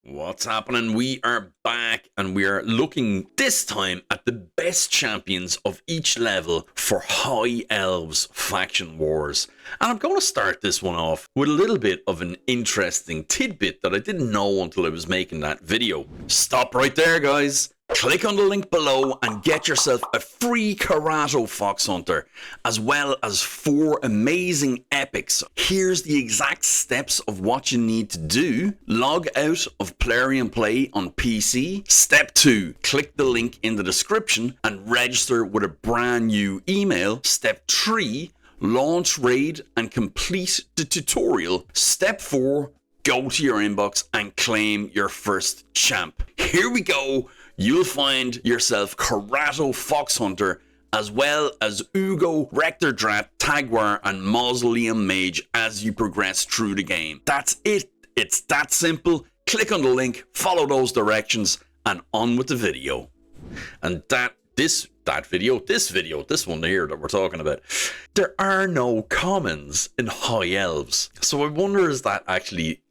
What's happening? We are back and we are looking this time at the best champions of each level for High Elves Faction Wars. And I'm going to start this one off with a little bit of an interesting tidbit that I didn't know until I was making that video. Stop right there, guys. Click on the link below and get yourself a free Karato Fox Hunter, as well as 4 amazing epics. Here's the exact steps of what you need to do. Log out of Plarium Play on PC. Step 2, click the link in the description and register with a brand new email. Step 3, launch raid and complete the tutorial. Step 4, go to your inbox and claim your first champ. Here we go. You'll find yourself Karato Fox Hunter, as well as Uugo, Rector, Drath, Tagoar, and Mausoleum Mage as you progress through the game. That's it. It's that simple. Click on the link, follow those directions, and on with the video. And this one here that we're talking about, there are no commons in High Elves. So I wonder, is that actually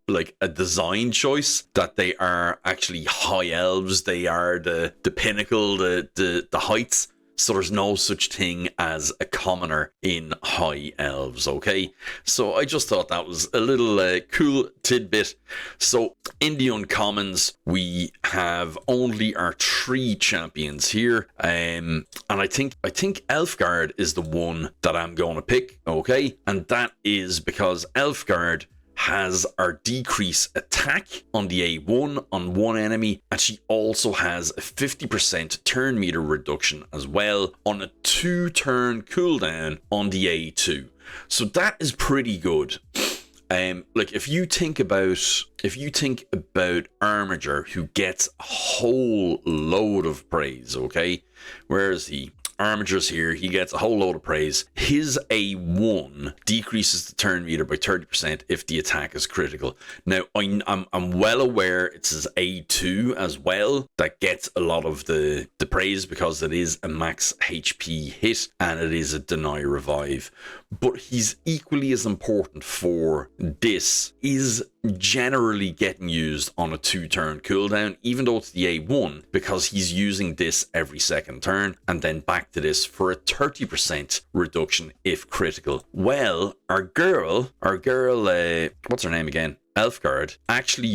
like a design choice, that they are actually High Elves, they are the pinnacle, the heights, so there's no such thing as a commoner in High Elves, okay? So I just thought that was a little cool tidbit. So in the uncommons, we have only our 3 champions here. And I think Elfguard is the one that I'm going to pick, okay? And that is because Elfguard has our decrease attack on the A1 on one enemy, and she also has a 50% turn meter reduction as well on a 2-turn cooldown on the A2. So that is pretty good. Like if you think about Armiger, who gets a whole load of praise, okay? Where is he? Armiger's here, he gets a whole load of praise. His A1 decreases the turn meter by 30% if the attack is critical. Now, I'm well aware it's his A2 as well that gets a lot of the praise, because it is a max HP hit and it is a deny revive. But he's equally as important for this, is generally getting used on a 2-turn cooldown, even though it's the A1, because he's using this every second turn, and then back to this for a 30% reduction if critical. Well, our girl, what's her name again? Elfguard actually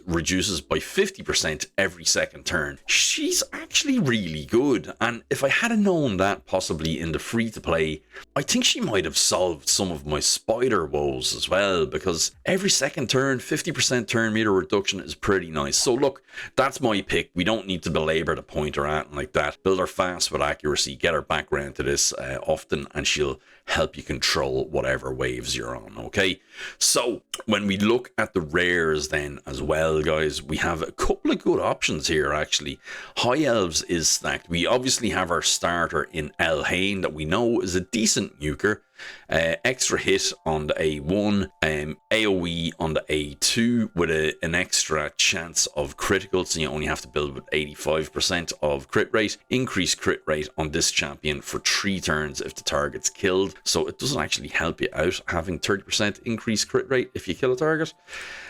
reduces by 50% every second turn. She's actually really good, and if I had known that possibly in the free-to-play, I think she might have solved some of my spider woes as well, because every second turn, 50% turn meter reduction is pretty nice. So look, that's my pick. We don't need to belabor the point or anything like that. Build her fast with accuracy, get her background to this often, and she'll help you control whatever waves you're on, okay? So when we look at the rares then as well, guys, we have a couple of good options here actually. High Elves is stacked. We obviously have our starter in Elhain that we know is a decent nuker. Extra hit on the A1, AoE on the A2 with an extra chance of critical, so you only have to build with 85% of crit rate. Increased crit rate on this champion for 3 turns if the target's killed, so it doesn't actually help you out having 30% increased crit rate if you kill a target.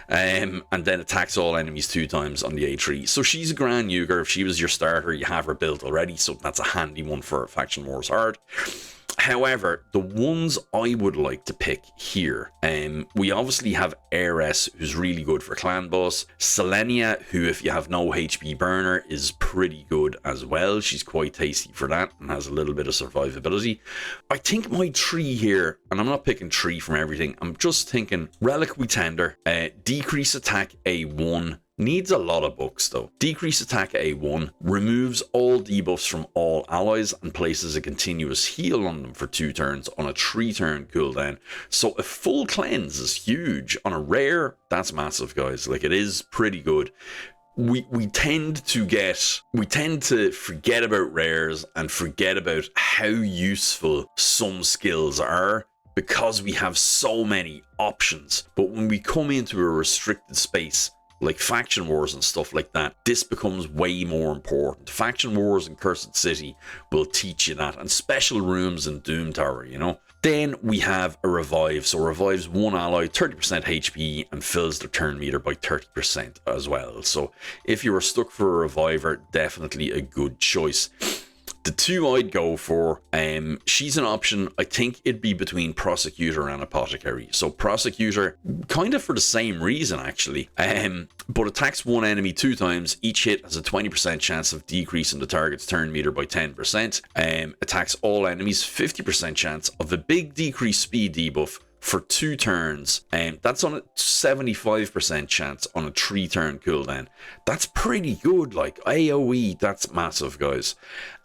And then attacks all enemies 2 times on the A3. So she's a grand nuker. If she was your starter, you have her built already, so that's a handy one for Faction Wars Hard. However, the ones I would like to pick here, we obviously have RARES, who's really good for clan boss. Selenia, who if you have no HP burner is pretty good as well. She's quite tasty for that and has a little bit of survivability. I think my 3 here, and I'm not picking 3 from everything, I'm just thinking Reliquary Tender, decrease attack A1, needs a lot of books though. Decrease attack A1, removes all debuffs from all allies and places a continuous heal on them for 2 turns on a 3-turn cooldown. So a full cleanse is huge. On a rare, that's massive, guys. Like, it is pretty good. We tend to forget about rares and forget about how useful some skills are, because we have so many options. But when we come into a restricted space like Faction Wars and stuff like that, this becomes way more important. Faction Wars and Cursed City will teach you that, and special rooms in Doom Tower, you know. Then we have a revive. So revives one ally 30% HP and fills their turn meter by 30% as well. So if you were stuck for a reviver, definitely a good choice. The two I'd go for, she's an option. I think it'd be between Prosecutor and Apothecary. So Prosecutor, kind of for the same reason actually, but attacks one enemy 2 times. Each hit has a 20% chance of decreasing the target's turn meter by 10%. Attacks all enemies, 50% chance of a big decreased speed debuff for 2 turns, and that's on a 75% chance on a 3-turn cooldown. That's pretty good. Like AoE, that's massive, guys.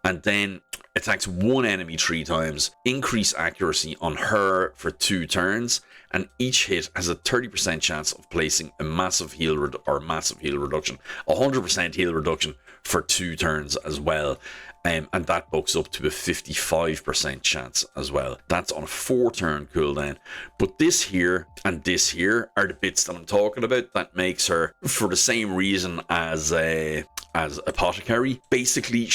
And then attacks one enemy 3 times, increase accuracy on her for 2 turns, and each hit has a 30% chance of placing a massive heal reduction, 100% heal reduction for 2 turns as well. And that bucks up to a 55% chance as well. That's on a 4-turn cooldown. But this here and this here are the bits that I'm talking about that makes her, for the same reason as Apothecary. Basically,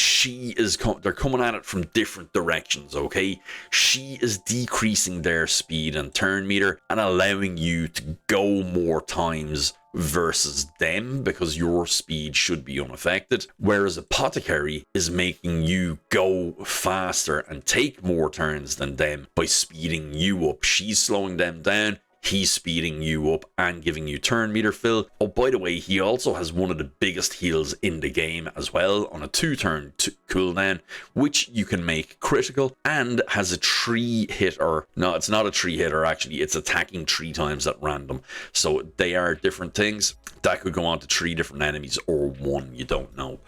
they're coming at it from different directions, okay? She is decreasing their speed and turn meter and allowing you to go more times versus them, because your speed should be unaffected, whereas Apothecary is making you go faster and take more turns than them by speeding you up. She's slowing them down, he's speeding you up and giving you turn meter fill. Oh, by the way, he also has one of the biggest heals in the game as well on a 2-turn cooldown, which you can make critical, and has a 3-hitter. No, it's not a 3-hitter actually, it's attacking 3 times at random. So they are different things. That could go on to 3 different enemies or 1, you don't know.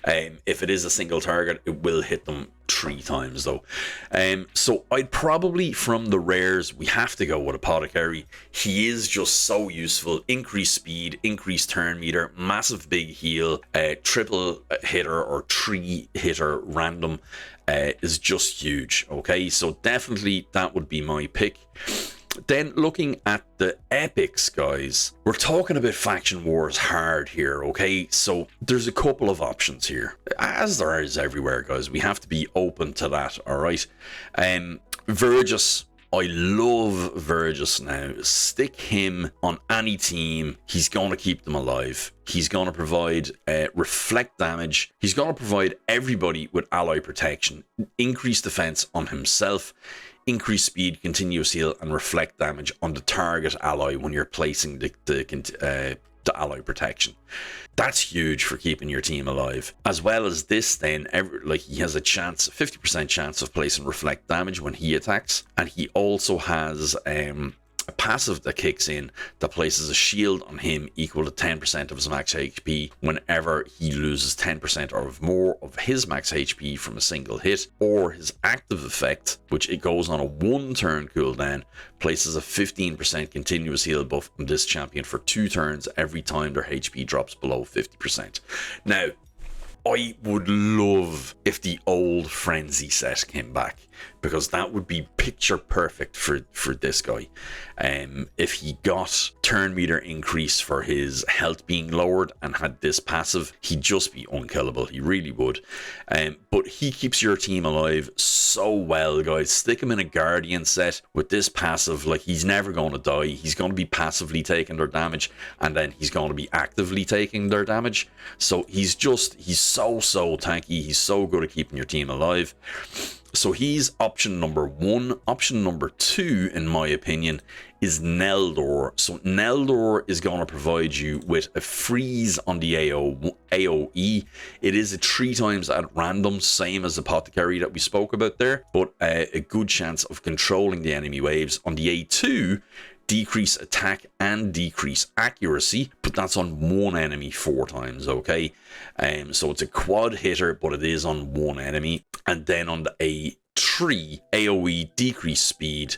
If it is a single target, it will hit them 3 times though. So I'd probably, from the rares, we have to go with Apothecary. He is just so useful. Increased speed, increased turn meter, massive big heal, triple hitter or 3-hitter random is just huge. Okay, so definitely that would be my pick. Then looking at the epics, guys, we're talking about faction wars hard here, okay? So there's a couple of options here, as there is everywhere, guys. We have to be open to that, all right? Vergus, I love Vergus now. Stick him on any team. He's going to keep them alive. He's going to provide reflect damage. He's going to provide everybody with ally protection, increase defense on himself, increase speed, continuous heal, and reflect damage on the target ally when you're placing the ally protection. That's huge for keeping your team alive. As well as this, then, he has a 50% chance of placing reflect damage when he attacks, and he also has a passive that kicks in that places a shield on him equal to 10% of his max HP whenever he loses 10% or more of his max HP from a single hit, or his active effect, which it goes on a 1-turn cooldown, places a 15% continuous heal buff on this champion for 2 turns every time their HP drops below 50%. Now, I would love if the old Frenzy set came back, because that would be picture perfect for this guy. If he got turn meter increase for his health being lowered and had this passive, he'd just be unkillable. He really would. But he keeps your team alive so well, guys. Stick him in a Guardian set with this passive. Like, he's never going to die. He's going to be passively taking their damage, and then he's going to be actively taking their damage. So he's so tanky. He's so good at keeping your team alive. So he's option number 1. Option number 2, in my opinion, is Neldor. So Neldor is going to provide you with a freeze on the AoE. It is a 3 times at random, same as Apothecary that we spoke about there, but a good chance of controlling the enemy waves. On the A2, decrease attack and decrease accuracy, but that's on 1 enemy 4 times, okay? So it's a quad hitter, but it is on 1 enemy. And then on the A3, AoE decrease speed,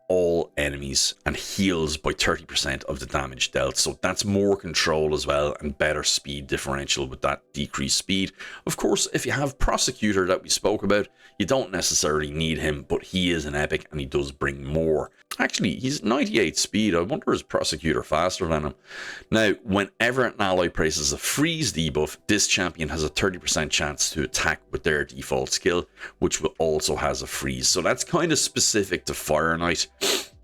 all enemies, and heals by 30% of the damage dealt. So that's more control as well, and better speed differential with that decreased speed. Of course, if you have Prosecutor that we spoke about, you don't necessarily need him, but he is an epic and he does bring more. Actually, he's 98 speed. I wonder is Prosecutor faster than him? Now, whenever an ally places a freeze debuff, this champion has a 30% chance to attack with their default skill, which will also has a freeze. So that's kind of specific to Fire Knight,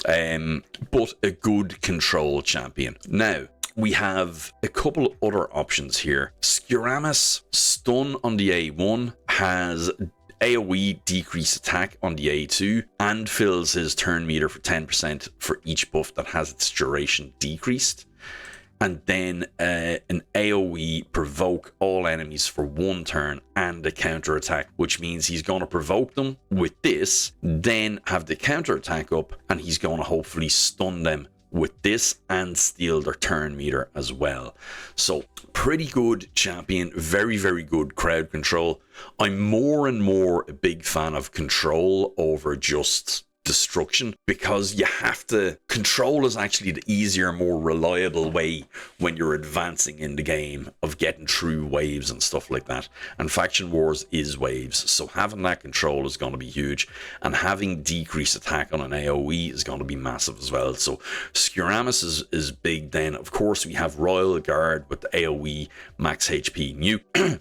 but a good control champion. Now, we have a couple other options here. Skiramis, stun on the A1, has AoE decrease attack on the A2, and fills his turn meter for 10% for each buff that has its duration decreased. And then an AoE provoke all enemies for 1 turn and a counter attack, which means he's going to provoke them with this, then have the counter attack up, and he's going to hopefully stun them with this and steal their turn meter as well. So pretty good champion, very, very good crowd control. I'm more and more a big fan of control over just destruction, because you have to control is actually the easier, more reliable way when you're advancing in the game of getting through waves and stuff like that. And Faction Wars is waves, so having that control is going to be huge, and having decreased attack on an AoE is going to be massive as well. So Skiramis is big. Then of course we have Royal Guard with the AoE max HP nuke.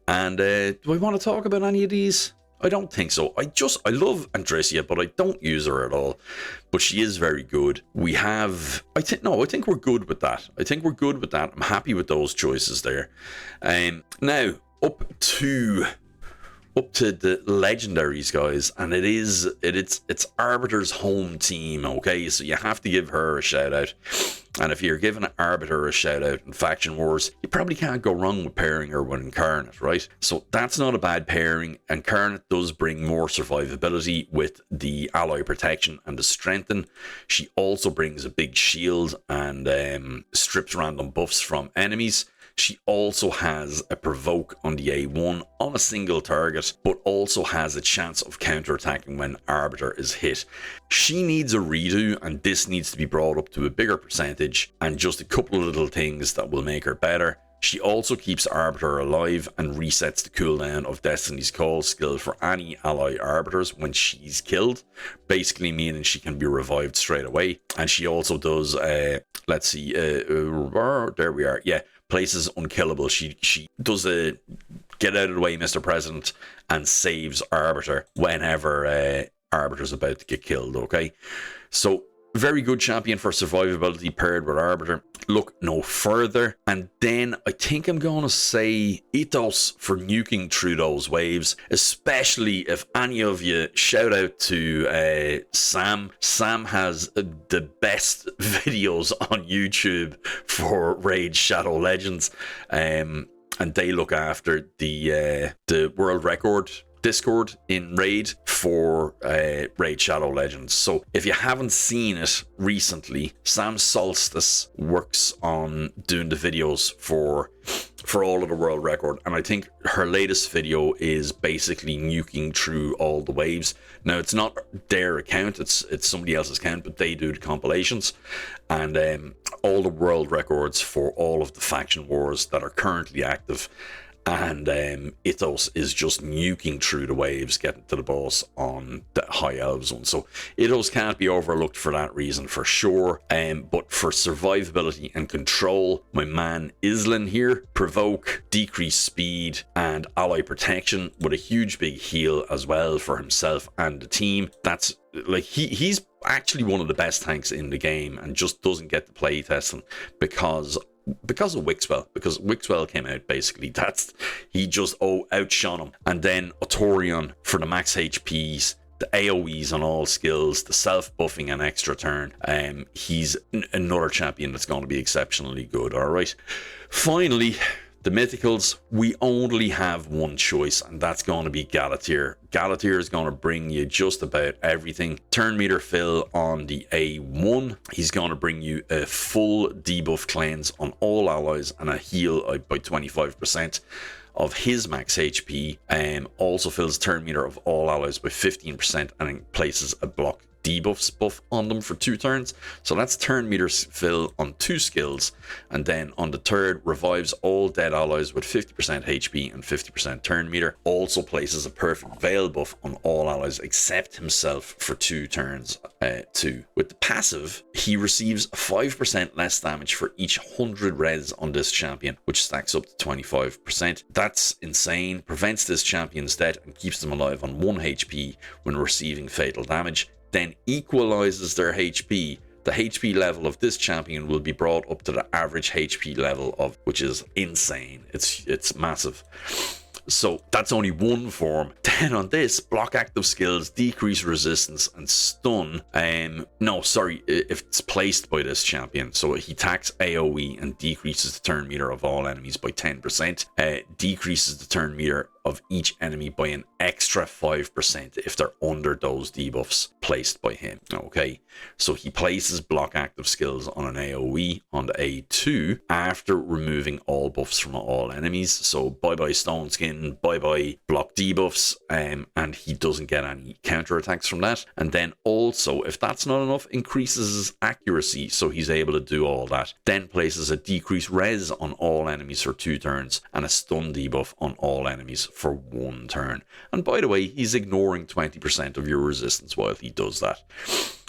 And do I want to talk about any of these? I don't think so. I love Andresia, but I don't use her at all. But she is very good. We have, I think we're good with that. I'm happy with those choices there. Now up to the legendaries, guys, and it's Arbiter's home team. Okay, so you have to give her a shout out. And if you're giving Arbiter a shout out in Faction Wars, you probably can't go wrong with pairing her with Incarnate, right? So that's not a bad pairing. Incarnate does bring more survivability with the ally protection and the strengthen. She also brings a big shield and strips random buffs from enemies. She also has a provoke on the A1 on a single target, but also has a chance of counterattacking when Arbiter is hit. She needs a redo, and this needs to be brought up to a bigger percentage, and just a couple of little things that will make her better. She also keeps Arbiter alive and resets the cooldown of Destiny's Call skill for any ally Arbiters when she's killed, basically meaning she can be revived straight away. And she also does, there we are, yeah, places unkillable. She does a get out of the way, Mr. President, and saves Arbiter whenever Arbiter's about to get killed, okay? So very good champion for survivability paired with Arbiter. Look no further. And then I think I'm going to say Ethos for nuking through those waves, especially if any of you shout out to Sam. Sam has the best videos on YouTube for Raid Shadow Legends. And they look after the world record Discord in Raid for Raid Shadow Legends. So if you haven't seen it recently, Sam Solstice works on doing the videos for all of the world record, and I think her latest video is basically nuking through all the waves. Now it's not their account, it's somebody else's account, but they do the compilations, and all the world records for all of the faction wars that are currently active. And Ethos is just nuking through the waves, getting to the boss on the High Elves one. So Ethos can't be overlooked for that reason for sure. But for survivability and control, my man Islin here, provoke, decrease speed, and ally protection with a huge big heal as well for himself and the team. That's like he's actually one of the best tanks in the game, and just doesn't get the play testing because of Wixwell, because Wixwell came out basically. He just outshone him. And then Autorion for the max HPs, the AoEs on all skills, the self-buffing and extra turn. He's another champion that's going to be exceptionally good. All right, finally, the mythicals. We only have one choice, and that's going to be Galatir. Galatir is going to bring you just about everything. Turn meter fill on the A1. He's going to bring you a full debuff cleanse on all allies and a heal by 25% of his max HP. Also fills turn meter of all allies by 15% and places a block debuffs buff on them for 2 turns. So that's turn meter fill on 2 skills, and then on the third, revives all dead allies with 50% HP and 50% turn meter. Also places a perfect veil buff on all allies except himself for 2 turns too. With the passive, he receives 5% less damage for each 100 res on this champion, which stacks up to 25%. That's insane. Prevents this champion's death and keeps them alive on 1 HP when receiving fatal damage. Then equalizes their HP. The HP level of this champion will be brought up to the average HP level of, which is insane. It's massive. So that's only one form. Then on this, block active skills, decrease resistance and stun. If it's placed by this champion. So he attacks AoE and decreases the turn meter of all enemies by 10%. Decreases the turn meter of each enemy by an extra 5% if they're under those debuffs placed by him. Okay, so he places block active skills on an AoE on the A2 after removing all buffs from all enemies. So bye bye stone skin, bye bye block debuffs, and he doesn't get any counter attacks from that. And then also, if that's not enough, increases his accuracy, so he's able to do all that. Then places a decreased res on all enemies for 2 turns and a stun debuff on all enemies for 1 turn. And by the way, he's ignoring 20% of your resistance while he does that.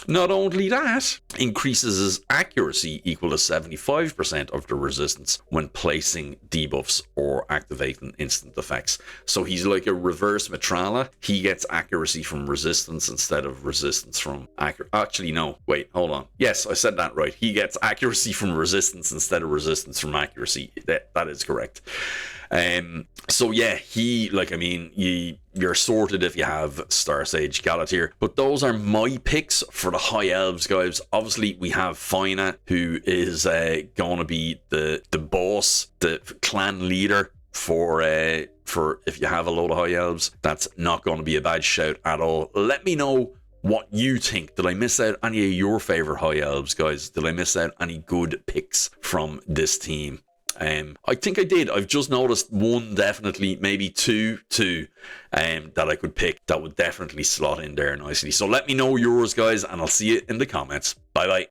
Not only that, increases his accuracy equal to 75% of the resistance when placing debuffs or activating instant effects. So he's like a reverse Mitrala. He gets accuracy from resistance instead of resistance from Actually, no. Wait, hold on. Yes, I said that right. He gets accuracy from resistance instead of resistance from accuracy. That is correct. So yeah, you're sorted if you have Star Sage Galatir. But those are my picks for the High Elves, guys. Obviously, we have Fina, who is going to be the boss, the clan leader for if you have a load of High Elves. That's not going to be a bad shout at all. Let me know what you think. Did I miss out any of your favorite High Elves, guys? Did I miss out any good picks from this team? I think I did. I've just noticed one, definitely, maybe two that I could pick that would definitely slot in there nicely. So let me know yours, guys, and I'll see you in the comments. Bye bye.